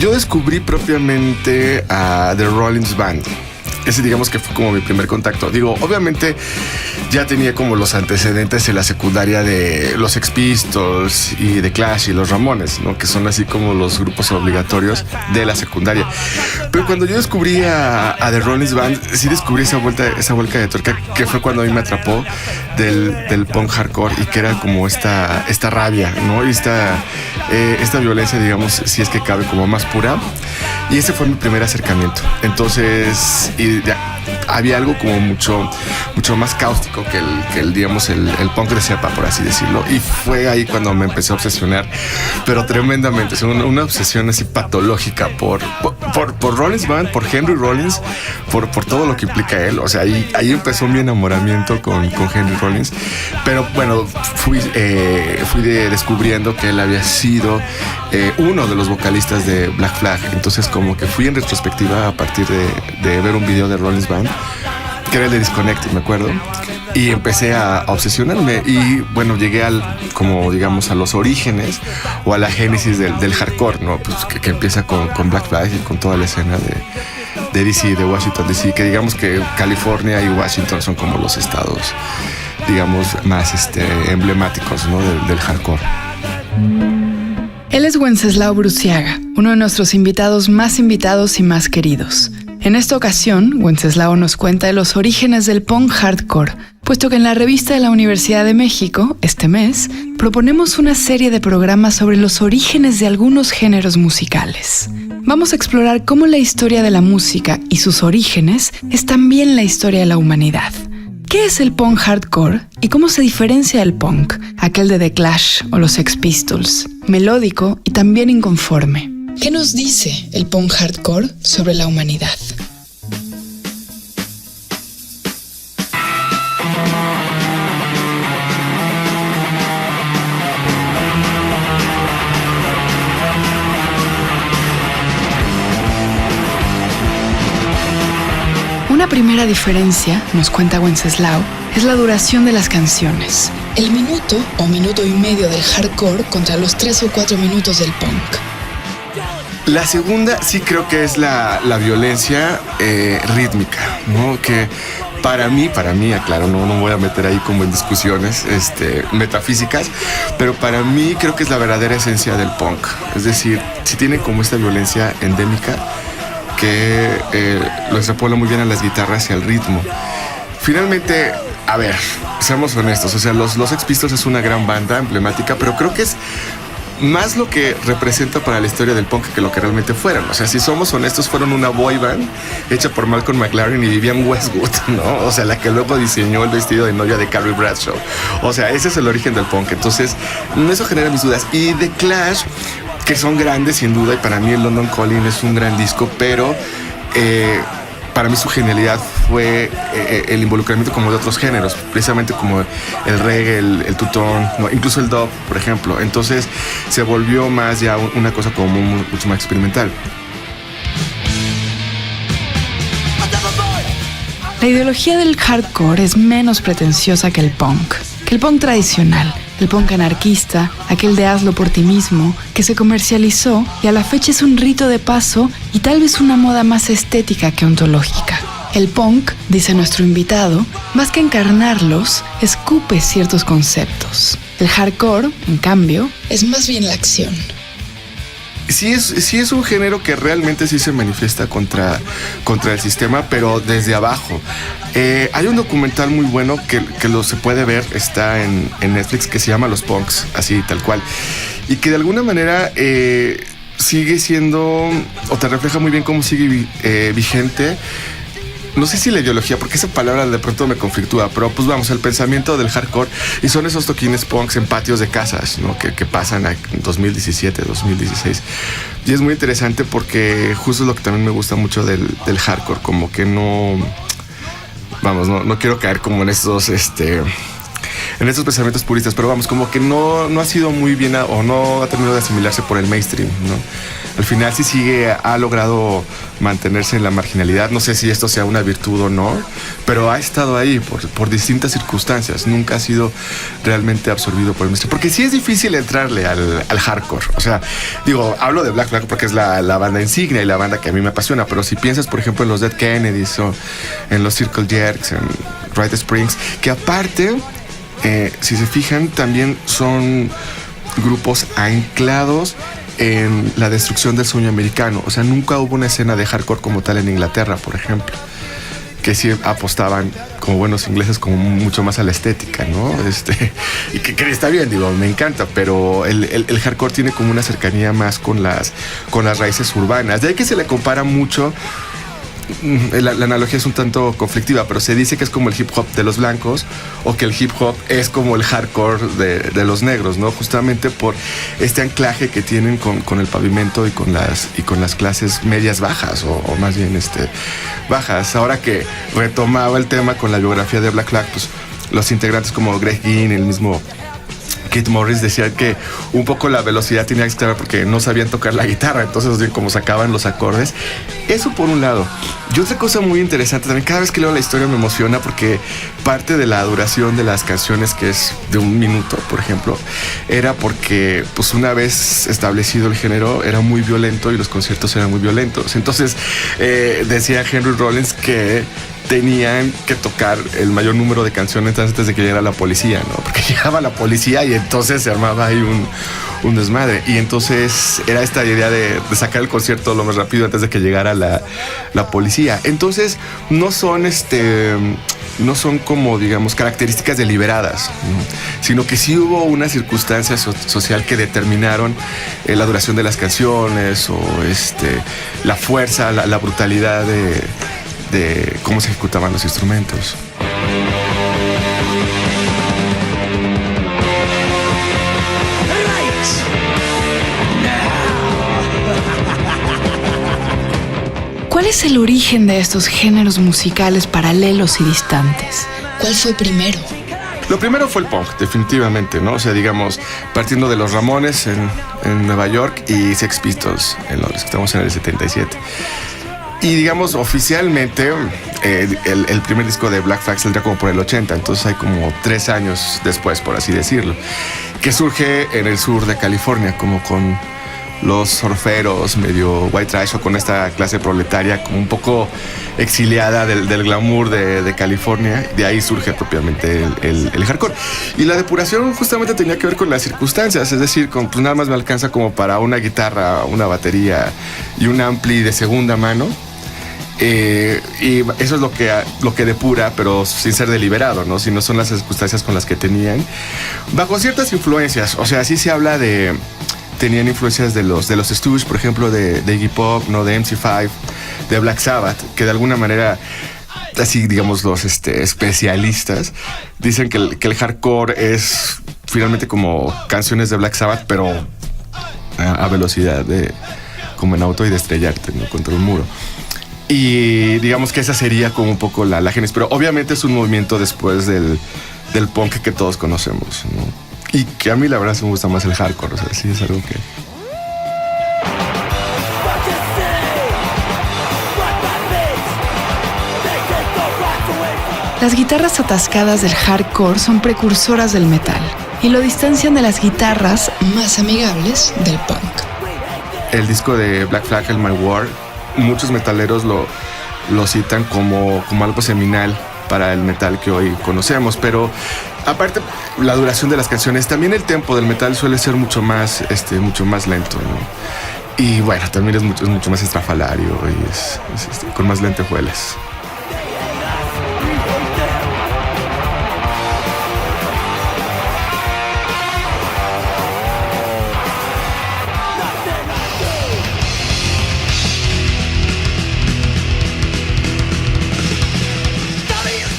yo descubrí propiamente a The Rollins Band. Ese digamos que fue como mi primer contacto. Digo, obviamente ya tenía como los antecedentes en la secundaria de los Sex Pistols y The Clash y los Ramones, ¿no? Que son así como los grupos obligatorios de la secundaria. Pero cuando yo descubrí a The Rollins Band, sí descubrí esa vuelta de tuerca que fue cuando a mí me atrapó del punk hardcore y que era como esta rabia, ¿no? Y esta violencia, digamos, si es que cabe, como más pura. Y ese fue mi primer acercamiento. Entonces, había algo como mucho más cáustico que el punk de cepa, por así decirlo. Y fue ahí cuando me empecé a obsesionar, pero tremendamente. Es una obsesión así patológica por Rollins Band, por Henry Rollins, por todo lo que implica él. O sea, ahí empezó mi enamoramiento con Henry Rollins. Pero bueno, fui descubriendo que él había sido uno de los vocalistas de Black Flag. Entonces como que fui en retrospectiva a partir de ver un video de Rollins Band, que era el de Disconnected, me acuerdo, y empecé a obsesionarme y bueno, llegué a los orígenes o a la génesis del hardcore, ¿no? Pues que empieza con Black Flag y con toda la escena de DC, de Washington DC, que digamos que California y Washington son como los estados, digamos, más emblemáticos, ¿no? del hardcore. Él es Wenceslao Bruciaga, uno de nuestros invitados y más queridos. En esta ocasión, Wenceslao nos cuenta de los orígenes del punk hardcore, puesto que en la revista de la Universidad de México, este mes, proponemos una serie de programas sobre los orígenes de algunos géneros musicales. Vamos a explorar cómo la historia de la música y sus orígenes es también la historia de la humanidad. ¿Qué es el punk hardcore y cómo se diferencia del punk, aquel de The Clash o los Sex Pistols, melódico y también inconforme? ¿Qué nos dice el punk hardcore sobre la humanidad? Una primera diferencia, nos cuenta Wenceslao, es la duración de las canciones. El minuto o minuto y medio del hardcore contra los 3 o 4 minutos del punk. La segunda sí creo que es la violencia rítmica, ¿no? Que para mí, aclaro, no me voy a meter ahí como en discusiones metafísicas, pero para mí creo que es la verdadera esencia del punk. Es decir, si tiene como esta violencia endémica que lo extrapola muy bien a las guitarras y al ritmo. Finalmente, a ver, seamos honestos, o sea, los Sex Pistols es una gran banda emblemática, pero creo que es más lo que representa para la historia del punk que lo que realmente fueron. O sea, si somos honestos, fueron una boy band hecha por Malcolm McLaren y Vivian Westwood, ¿no? O sea, la que luego diseñó el vestido de novia de Carrie Bradshaw. O sea, ese es el origen del punk. Entonces, eso genera mis dudas. Y The Clash, que son grandes sin duda, y para mí el London Calling es un gran disco, pero para mí su genialidad fue el involucramiento como de otros géneros, precisamente como el reggae, el two-tone, ¿no? Incluso el dub, por ejemplo. Entonces se volvió más ya una cosa como mucho más experimental. La ideología del hardcore es menos pretenciosa que el punk tradicional, el punk anarquista, aquel de hazlo por ti mismo, que se comercializó y a la fecha es un rito de paso y tal vez una moda más estética que ontológica. El punk, dice nuestro invitado, más que encarnarlos, escupe ciertos conceptos. El hardcore, en cambio, es más bien la acción. Sí es un género que realmente sí se manifiesta contra el sistema, pero desde abajo. Hay un documental muy bueno que se puede ver, está en Netflix, que se llama Los Punks, así tal cual, y que de alguna manera sigue siendo, o te refleja muy bien cómo sigue vigente. No sé si la ideología, porque esa palabra de pronto me conflictúa, pero pues vamos, el pensamiento del hardcore, y son esos toquines punks en patios de casas, ¿no? que pasan en 2017, 2016. Y es muy interesante porque justo es lo que también me gusta mucho del hardcore, como que no quiero caer como en estos pensamientos puristas, pero vamos, como que no ha sido muy bien o no ha terminado de asimilarse por el mainstream, ¿no? al final sí ha logrado mantenerse en la marginalidad. No sé si esto sea una virtud o no, pero ha estado ahí por distintas circunstancias. Nunca ha sido realmente absorbido por el mainstream. Porque sí es difícil entrarle al hardcore. O sea, digo, hablo de Black Flag porque es la banda insignia y la banda que a mí me apasiona, pero si piensas, por ejemplo, en los Dead Kennedys o en los Circle Jerks, en Rite Springs, que aparte, si se fijan, también son grupos anclados en la destrucción del sueño americano. O sea, nunca hubo una escena de hardcore como tal en Inglaterra, por ejemplo, que sí apostaban como buenos ingleses como mucho más a la estética, ¿no? Y que está bien, digo, me encanta, pero el hardcore tiene como una cercanía más con las raíces urbanas. De ahí que se le compara mucho. La analogía es un tanto conflictiva, pero se dice que es como el hip hop de los blancos o que el hip hop es como el hardcore de los negros, ¿no? Justamente por este anclaje que tienen con el pavimento y con las clases medias bajas o más bien bajas. Ahora que retomaba el tema con la biografía de Black Flag, pues los integrantes como Greg Ginn, el mismo Keith Morris, decían que un poco la velocidad tenía que estar porque no sabían tocar la guitarra, entonces como sacaban los acordes. Eso por un lado. Y otra cosa muy interesante también, cada vez que leo la historia me emociona porque parte de la duración de las canciones, que es de 1 minuto, por ejemplo, era porque pues una vez establecido el género era muy violento y los conciertos eran muy violentos. Entonces decía Henry Rollins que tenían que tocar el mayor número de canciones antes de que llegara la policía, ¿no? Porque llegaba la policía y entonces se armaba ahí un desmadre. Y entonces era esta idea de sacar el concierto lo más rápido antes de que llegara la policía. Entonces no son como, digamos, características deliberadas, ¿no? Sino que sí hubo una circunstancia social que determinaron la duración de las canciones o la fuerza, la brutalidad de cómo se ejecutaban los instrumentos. ¿Cuál es el origen de estos géneros musicales paralelos y distantes? ¿Cuál fue primero? Lo primero fue el punk, definitivamente, ¿no? O sea, digamos, partiendo de los Ramones en Nueva York y Sex Pistols en Londres, que estamos en el 77. Y digamos, oficialmente, el primer disco de Black Flag saldría como por el 80, entonces hay como 3 años después, por así decirlo, que surge en el sur de California, como con los surferos medio white trash o con esta clase proletaria como un poco exiliada del glamour de California. De ahí surge propiamente el hardcore. Y la depuración justamente tenía que ver con las circunstancias, es decir, pues nada más me alcanza como para una guitarra, una batería y un ampli de segunda mano. Y eso es lo que depura, pero sin ser deliberado, ¿no? Si no son las circunstancias con las que tenían. Bajo ciertas influencias, o sea, sí se habla tenían influencias de los Stooges, por ejemplo, de Iggy Pop, ¿no? De MC5, de Black Sabbath, que de alguna manera, así digamos los especialistas, dicen que el hardcore es finalmente como canciones de Black Sabbath, pero a velocidad como en auto y de estrellarte, ¿no? Contra un muro. Y digamos que esa sería como un poco la génesis, pero obviamente es un movimiento después del punk que todos conocemos, ¿no? Y que a mí la verdad sí me gusta más el hardcore, o sea, sí es algo que... Las guitarras atascadas del hardcore son precursoras del metal y lo distancian de las guitarras más amigables del punk. El disco de Black Flag, el My War, muchos metaleros lo citan como algo seminal para el metal que hoy conocemos, pero aparte la duración de las canciones, también el tempo del metal suele ser mucho más lento, ¿no? Y bueno, también es mucho más estrafalario y es con más lentejuelas.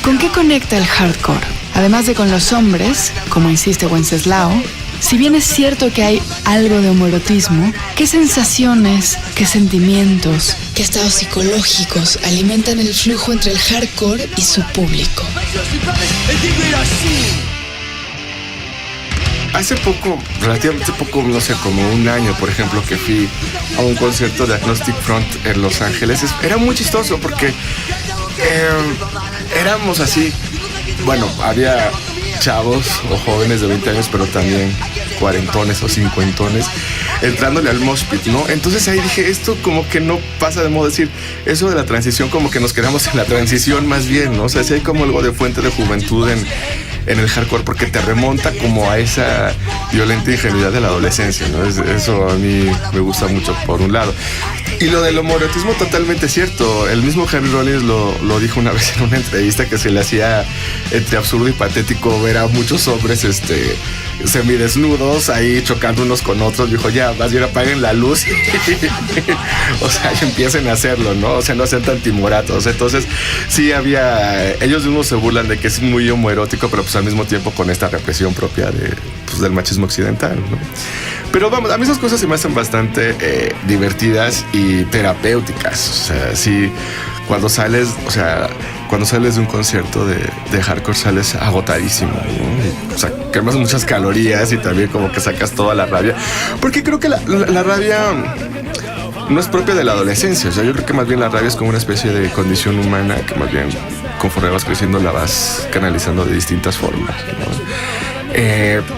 ¿Con qué conecta el hardcore? Además de con los hombres, como insiste Wenceslao, si bien es cierto que hay algo de homoerotismo, ¿qué sensaciones, qué sentimientos, qué estados psicológicos alimentan el flujo entre el hardcore y su público? hace poco, relativamente poco, no sé, como un año, por ejemplo, que fui a un concierto de Agnostic Front en Los Ángeles. Era muy chistoso porque éramos así, bueno, había chavos o jóvenes de 20 años, pero también cuarentones o cincuentones entrándole al mosh pit, ¿no? Entonces ahí dije, esto como que no pasa de moda, decir, eso de la transición, como que nos quedamos en la transición más bien, ¿no? O sea, sí hay como algo de fuente de juventud en el hardcore, porque te remonta como a esa violenta ingenuidad de la adolescencia, ¿no? Eso a mí me gusta mucho, por un lado. Y lo del homoerotismo, totalmente cierto. El mismo Henry Rollins lo dijo una vez en una entrevista, que se le hacía entre absurdo y patético ver a muchos hombres semidesnudos ahí chocando unos con otros. Dijo, ya, más bien apaguen la luz o sea, y empiecen a hacerlo, ¿no? O sea, no sean tan timoratos. Entonces sí había, ellos mismos se burlan de que es muy homoerótico, pero pues al mismo tiempo con esta represión propia del machismo occidental, ¿no? Pero vamos, a mí esas cosas se me hacen bastante divertidas y terapéuticas. O sea, sí, cuando sales de un concierto de hardcore sales agotadísimo, ¿no? O sea, quemas muchas calorías y también como que sacas toda la rabia. Porque creo que la rabia no es propia de la adolescencia. O sea, yo creo que más bien la rabia es como una especie de condición humana que más bien conforme vas creciendo la vas canalizando de distintas formas, ¿no?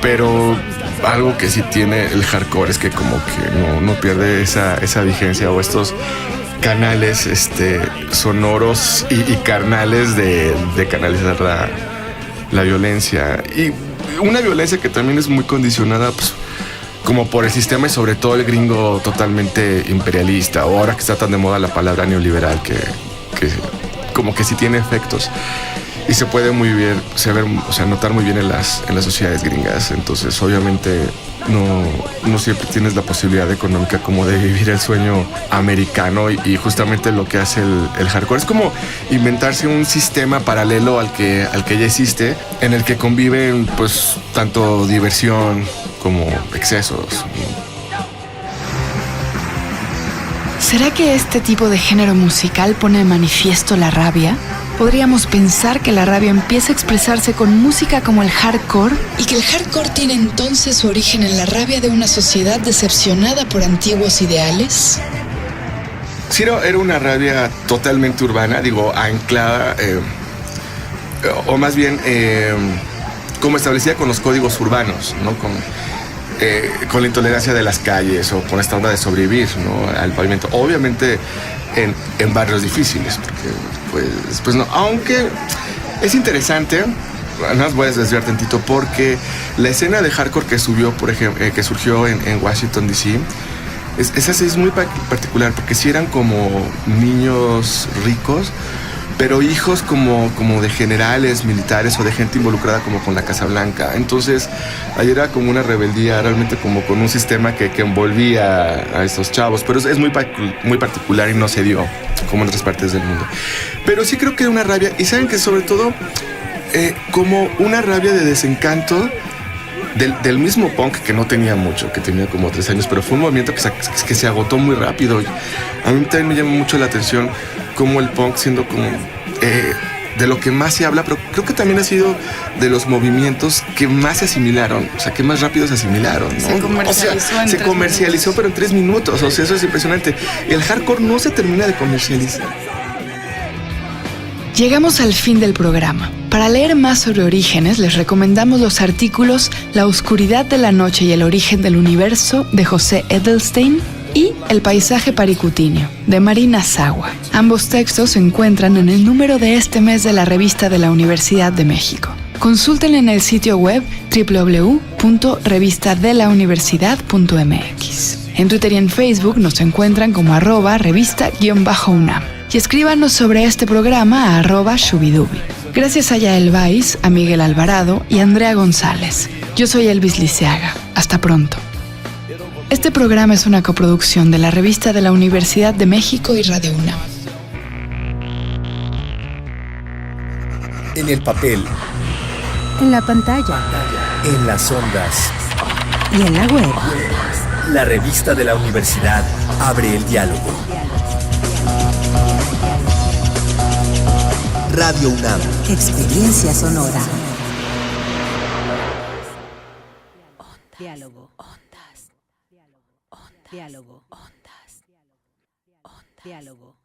Pero algo que sí tiene el hardcore es que como que no pierde esa vigencia, o estos canales sonoros y carnales de canalizar la violencia. Y una violencia que también es muy condicionada, pues, como por el sistema, y sobre todo el gringo totalmente imperialista, o ahora que está tan de moda la palabra neoliberal, que como que sí tiene efectos. Y se puede muy bien, notar muy bien en las sociedades gringas. Entonces, obviamente, no siempre tienes la posibilidad económica como de vivir el sueño americano, y justamente lo que hace el hardcore es como inventarse un sistema paralelo al que ya existe, en el que conviven pues tanto diversión como excesos. ¿Será que este tipo de género musical pone de manifiesto la rabia? ¿Podríamos pensar que la rabia empieza a expresarse con música como el hardcore? ¿Y que el hardcore tiene entonces su origen en la rabia de una sociedad decepcionada por antiguos ideales? Sí, era una rabia totalmente urbana, anclada, o más bien como establecida con los códigos urbanos, ¿no? Con la intolerancia de las calles, o con esta onda de sobrevivir, ¿no? Al pavimento. Obviamente en barrios difíciles, porque pues no. Aunque es interesante, nada más voy a desviar tantito, porque la escena de hardcore que surgió en Washington DC, esa sí es muy particular, porque sí eran como niños ricos, pero hijos como de generales militares o de gente involucrada como con la Casa Blanca. Entonces ahí era como una rebeldía realmente como con un sistema que envolvía a estos chavos, pero es muy particular y no se dio como en otras partes del mundo. Pero sí creo que era una rabia, y saben que sobre todo como una rabia de desencanto del mismo punk, que no tenía mucho, que tenía como 3 años, pero fue un movimiento que se agotó muy rápido. A mí también me llama mucho la atención como el punk, siendo como de lo que más se habla, pero creo que también ha sido de los movimientos que más se asimilaron, o sea, que más rápido se asimilaron, ¿no? Se comercializó, pero en 3 minutos, o sea, eso es impresionante. El hardcore no se termina de comercializar. Llegamos al fin del programa. Para leer más sobre Orígenes, les recomendamos los artículos La oscuridad de la noche y el origen del universo, de José Edelstein, y El paisaje paricutinio, de Marina Sagua. Ambos textos se encuentran en el número de este mes de la revista de la Universidad de México. Consulten en el sitio web www.revistadelauniversidad.mx. En Twitter y en Facebook nos encuentran como @revista_UNAM. Y escríbanos sobre este programa a @shubidubi. Gracias a Yael Baiz, a Miguel Alvarado y a Andrea González. Yo soy Elvis Liceaga. Hasta pronto. Este programa es una coproducción de la Revista de la Universidad de México y Radio UNAM. En el papel, en la pantalla, en las ondas y en la web. La Revista de la Universidad abre el diálogo. Radio UNAM. Experiencia sonora. Diálogo. Ondas. Diálogo.